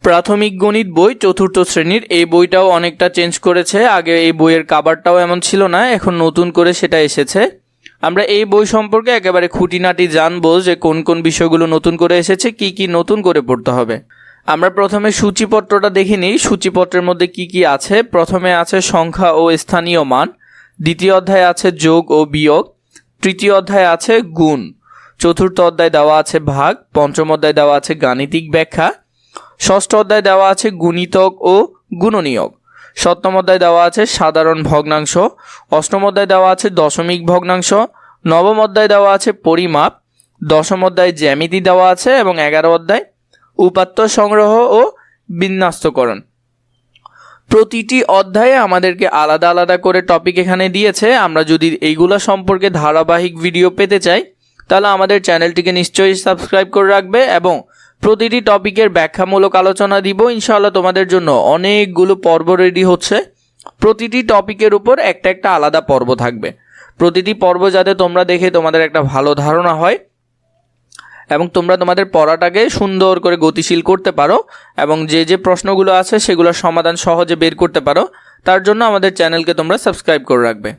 প্রাথমিক গণিত বই চতুর্থ শ্রেণীর। এই বইটাও অনেকটা চেঞ্জ করেছে। আগে এই বইয়ের কাভারটাও এমন ছিল না, এখন নতুন করে সেটা এসেছে। আমরা এই বই সম্পর্কে একেবারে খুঁটিনাটি জানবো যে কোন কোন বিষয়গুলো নতুন করে এসেছে, কি কি নতুন করে পড়তে হবে। আমরা প্রথমে সূচিপত্রটা দেখে নিই, সূচিপত্রের মধ্যে কি কি আছে। প্রথমে আছে সংখ্যা ও স্থানীয় মান, দ্বিতীয় অধ্যায়ে আছে যোগ ও বিয়োগ, তৃতীয় অধ্যায়ে আছে গুণ, চতুর্থ অধ্যায়ে দেওয়া আছে ভাগ, পঞ্চম অধ্যায়ে দেওয়া আছে গাণিতিক ব্যাখ্যা, ষষ্ঠ অধ্যায়ে দেওয়া আছে গুণিতক ও গুণনীয়ক, সপ্তম অধ্যায়ে দেওয়া আছে সাধারণ ভগ্নাংশ, অষ্টম অধ্যায়ে দেওয়া আছে দশমিক ভগ্নাংশ, নবম অধ্যায়ে দেওয়া আছে পরিমাপ, দশম অধ্যায়ে জ্যামিতি দেওয়া আছে এবং 11 অধ্যায় উপাত্ত সংগ্রহ ও বিন্যস্তকরণ। প্রতিটি অধ্যায়ে আমাদেরকে আলাদা আলাদা করে টপিক এখানে দিয়েছে। আমরা যদি এইগুলো সম্পর্কে ধারাবাহিক ভিডিও পেতে চাই তাহলে আমাদের চ্যানেলটিকে নিশ্চয়ই সাবস্ক্রাইব করে রাখবে এবং প্রতিটি টপিকের ব্যাখ্যামূলক আলোচনা দিব। ইনশাআল্লাহ তোমাদের জন্য অনেকগুলো পর্ব রেডি হচ্ছে। প্রতিটি টপিকের উপর একটা একটা আলাদা পর্ব থাকবে। প্রতিটি পর্ব যাতে তোমরা দেখে তোমাদের একটা ভালো ধারণা হয় এবং তোমরা তোমাদের পড়াটাকে সুন্দর করে গতিশীল করতে পারো এবং যে যে প্রশ্নগুলো আছে সেগুলোর সমাধান সহজে বের করতে পারো, তার জন্য আমাদের চ্যানেলকে তোমরা সাবস্ক্রাইব করে রাখবে।